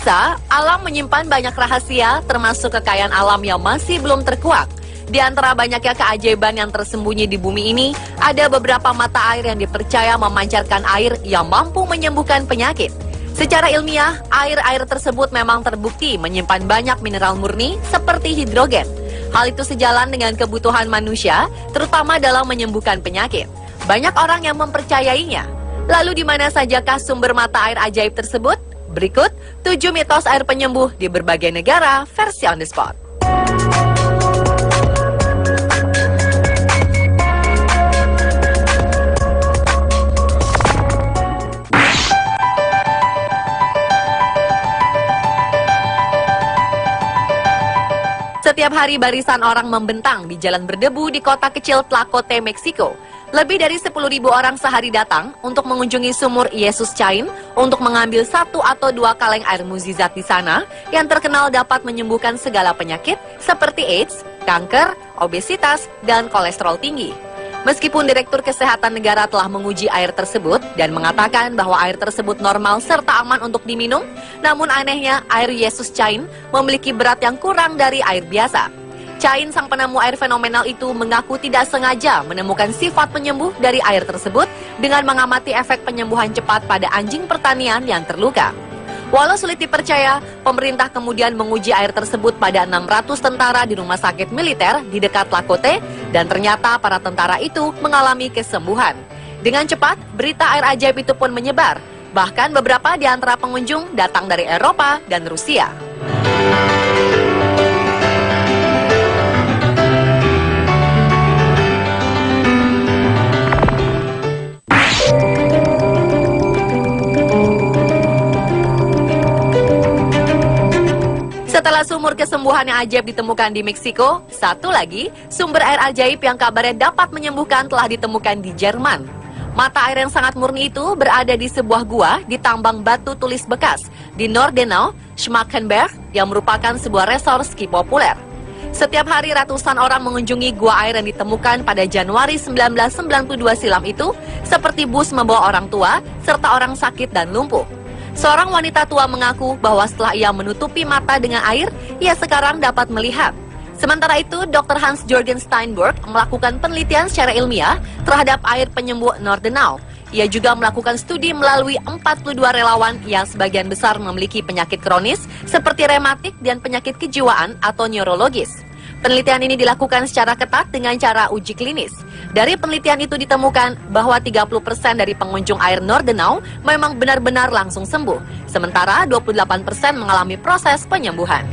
Pemirsa, alam menyimpan banyak rahasia, termasuk kekayaan alam yang masih belum terkuak. Di antara banyaknya keajaiban yang tersembunyi di bumi ini, ada beberapa mata air yang dipercaya memancarkan air yang mampu menyembuhkan penyakit. Secara ilmiah, air-air tersebut memang terbukti menyimpan banyak mineral murni seperti hidrogen. Hal itu sejalan dengan kebutuhan manusia, terutama dalam menyembuhkan penyakit. Banyak orang yang mempercayainya. Lalu di mana sajakah sumber mata air ajaib tersebut? Berikut 7 mitos air penyembuh di berbagai negara versi on the spot. Setiap hari barisan orang membentang di jalan berdebu di kota kecil Tlacote, Meksiko. Lebih dari 10.000 orang sehari datang untuk mengunjungi sumur Yesus Chain untuk mengambil 1 atau 2 kaleng air mukjizat di sana yang terkenal dapat menyembuhkan segala penyakit seperti AIDS, kanker, obesitas, dan kolesterol tinggi. Meskipun Direktur Kesehatan Negara telah menguji air tersebut dan mengatakan bahwa air tersebut normal serta aman untuk diminum, namun anehnya air Yesus Chain memiliki berat yang kurang dari air biasa. Chain, sang penemu air fenomenal itu, mengaku tidak sengaja menemukan sifat penyembuh dari air tersebut dengan mengamati efek penyembuhan cepat pada anjing pertanian yang terluka. Walau sulit dipercaya, pemerintah kemudian menguji air tersebut pada 600 tentara di rumah sakit militer di dekat Tlacote, dan ternyata para tentara itu mengalami kesembuhan. Dengan cepat, berita air ajaib itu pun menyebar. Bahkan beberapa di antara pengunjung datang dari Eropa dan Rusia. Setelah sumur kesembuhan yang ajaib ditemukan di Meksiko, satu lagi sumber air ajaib yang kabarnya dapat menyembuhkan telah ditemukan di Jerman. Mata air yang sangat murni itu berada di sebuah gua di tambang batu tulis bekas di Nordenau, Schmalkenberg, yang merupakan sebuah resor ski populer. Setiap hari ratusan orang mengunjungi gua air yang ditemukan pada Januari 1992 silam itu, seperti bus membawa orang tua serta orang sakit dan lumpuh. Seorang wanita tua mengaku bahwa setelah ia menutupi mata dengan air, ia sekarang dapat melihat. Sementara itu, Dr. Hans-Jürgen Steinberg melakukan penelitian secara ilmiah terhadap air penyembuh Nordenau. Ia juga melakukan studi melalui 42 relawan yang sebagian besar memiliki penyakit kronis seperti rematik dan penyakit kejiwaan atau neurologis. Penelitian ini dilakukan secara ketat dengan cara uji klinis. Dari penelitian itu ditemukan bahwa 30% dari pengunjung air Nordenau memang benar-benar langsung sembuh, sementara 28% mengalami proses penyembuhan.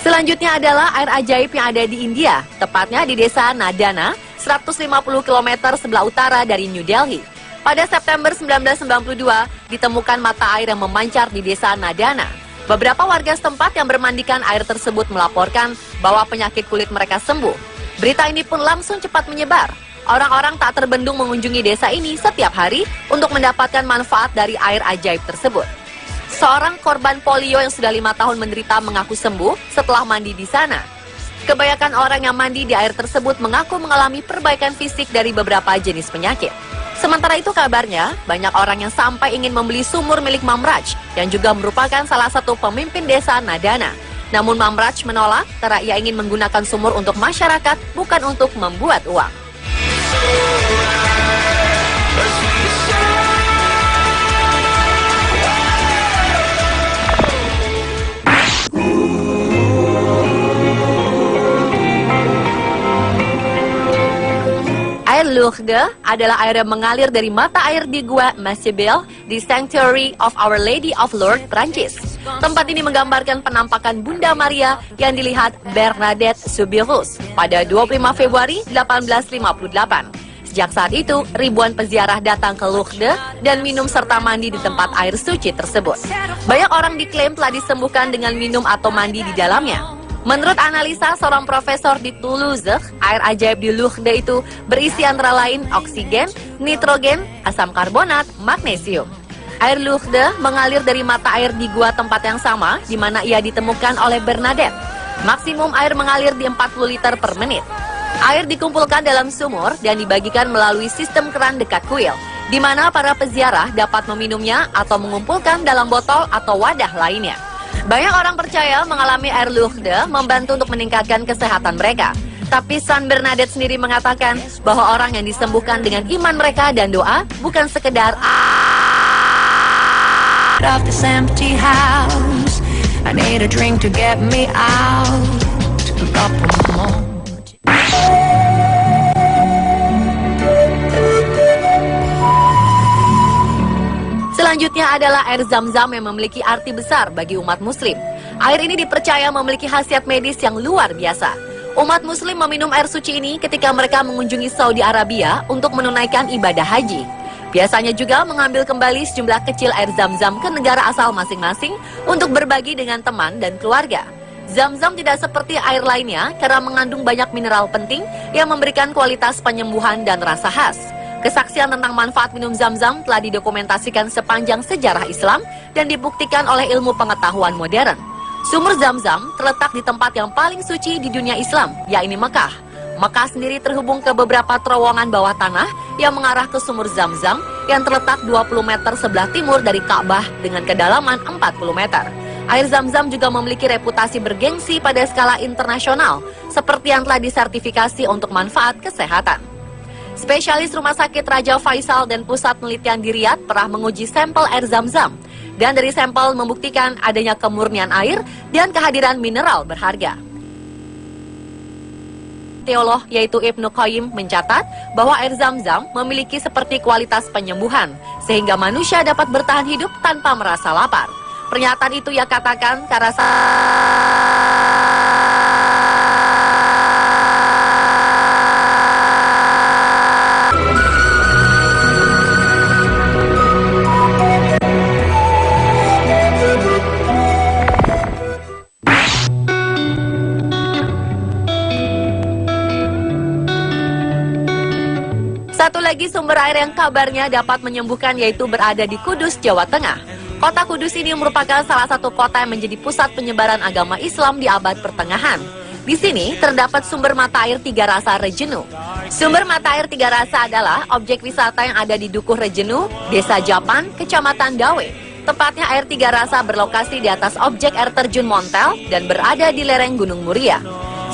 Selanjutnya adalah air ajaib yang ada di India, tepatnya di desa Nadana, 150 km sebelah utara dari New Delhi. Pada September 1992, ditemukan mata air yang memancar di desa Nadana. Beberapa warga setempat yang bermandikan air tersebut melaporkan bahwa penyakit kulit mereka sembuh. Berita ini pun langsung cepat menyebar. Orang-orang tak terbendung mengunjungi desa ini setiap hari untuk mendapatkan manfaat dari air ajaib tersebut. Seorang korban polio yang sudah 5 tahun menderita mengaku sembuh setelah mandi di sana. Kebanyakan orang yang mandi di air tersebut mengaku mengalami perbaikan fisik dari beberapa jenis penyakit. Sementara itu kabarnya, banyak orang yang sampai ingin membeli sumur milik Mamraj, yang juga merupakan salah satu pemimpin desa Nadana. Namun Mamraj menolak karena ia ingin menggunakan sumur untuk masyarakat, bukan untuk membuat uang. Air Lourdes adalah air yang mengalir dari mata air di Gua Massibel di Sanctuary of Our Lady of Lourdes, Prancis. Tempat ini menggambarkan penampakan Bunda Maria yang dilihat Bernadette Soubirous pada 25 Februari 1858. Sejak saat itu, ribuan peziarah datang ke Lourdes dan minum serta mandi di tempat air suci tersebut. Banyak orang diklaim telah disembuhkan dengan minum atau mandi di dalamnya. Menurut analisa seorang profesor di Toulouse, air ajaib di Lourdes itu berisi antara lain oksigen, nitrogen, asam karbonat, magnesium. Air Lourdes mengalir dari mata air di gua tempat yang sama di mana ia ditemukan oleh Bernadette. Maksimum air mengalir di 40 liter per menit. Air dikumpulkan dalam sumur dan dibagikan melalui sistem keran dekat kuil, di mana para peziarah dapat meminumnya atau mengumpulkan dalam botol atau wadah lainnya. Banyak orang percaya mengalami air Lourdes membantu untuk meningkatkan kesehatan mereka. Tapi San Bernadette sendiri mengatakan bahwa orang yang disembuhkan dengan iman mereka dan doa bukan sekedar of this empty house. I need a drink to get me out. A couple more. Selanjutnya adalah air Zam-Zam yang memiliki arti besar bagi umat muslim. Air ini dipercaya memiliki khasiat medis yang luar biasa. Umat muslim meminum air suci ini ketika mereka mengunjungi Saudi Arabia untuk menunaikan ibadah haji. Biasanya juga mengambil kembali sejumlah kecil air Zam-Zam ke negara asal masing-masing untuk berbagi dengan teman dan keluarga. Zam-Zam tidak seperti air lainnya karena mengandung banyak mineral penting yang memberikan kualitas penyembuhan dan rasa khas. Kesaksian tentang manfaat minum Zam-Zam telah didokumentasikan sepanjang sejarah Islam dan dibuktikan oleh ilmu pengetahuan modern. Sumur Zam-Zam terletak di tempat yang paling suci di dunia Islam, yakni Mekah. Mekah sendiri terhubung ke beberapa terowongan bawah tanah yang mengarah ke sumur Zam-Zam yang terletak 20 meter sebelah timur dari Ka'bah dengan kedalaman 40 meter. Air Zam-Zam juga memiliki reputasi bergengsi pada skala internasional, seperti yang telah disertifikasi untuk manfaat kesehatan. Spesialis Rumah Sakit Raja Faisal dan Pusat Penelitian di Riyadh pernah menguji sampel air Zam-Zam, dan dari sampel membuktikan adanya kemurnian air dan kehadiran mineral berharga. Teolog yaitu Ibnu Qayyim mencatat bahwa air Zam-Zam memiliki seperti kualitas penyembuhan, sehingga manusia dapat bertahan hidup tanpa merasa lapar. Pernyataan itu ia katakan karena satu lagi sumber air yang kabarnya dapat menyembuhkan yaitu berada di Kudus, Jawa Tengah. Kota Kudus ini merupakan salah satu kota yang menjadi pusat penyebaran agama Islam di abad pertengahan. Di sini terdapat sumber mata air Tiga Rasa Rejenu. Sumber mata air Tiga Rasa adalah objek wisata yang ada di Dukuh Rejenu, Desa Japan, Kecamatan Dawe. Tepatnya air Tiga Rasa berlokasi di atas objek air terjun Montel dan berada di lereng Gunung Muria.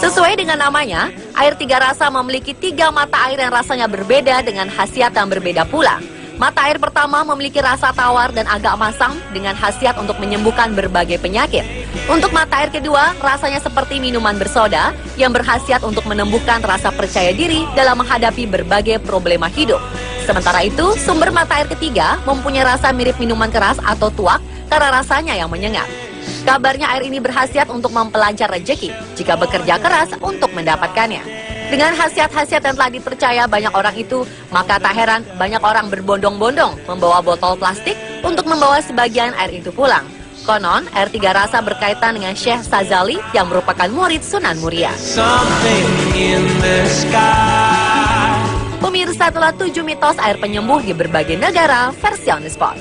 Sesuai dengan namanya, air Tiga Rasa memiliki 3 mata air yang rasanya berbeda dengan khasiat yang berbeda pula. Mata air pertama memiliki rasa tawar dan agak masam dengan khasiat untuk menyembuhkan berbagai penyakit. Untuk mata air kedua, rasanya seperti minuman bersoda yang berkhasiat untuk menumbuhkan rasa percaya diri dalam menghadapi berbagai problema hidup. Sementara itu, sumber mata air ketiga mempunyai rasa mirip minuman keras atau tuak karena rasanya yang menyengat. Kabarnya air ini berkhasiat untuk mempelancar rezeki jika bekerja keras untuk mendapatkannya. Dengan khasiat-khasiat yang telah dipercaya banyak orang itu, maka tak heran banyak orang berbondong-bondong membawa botol plastik untuk membawa sebagian air itu pulang. Konon, air Tiga Rasa berkaitan dengan Syekh Sazali yang merupakan murid Sunan Muria. Pemirsa, telah 7 mitos air penyembuh di berbagai negara versi On The Spot.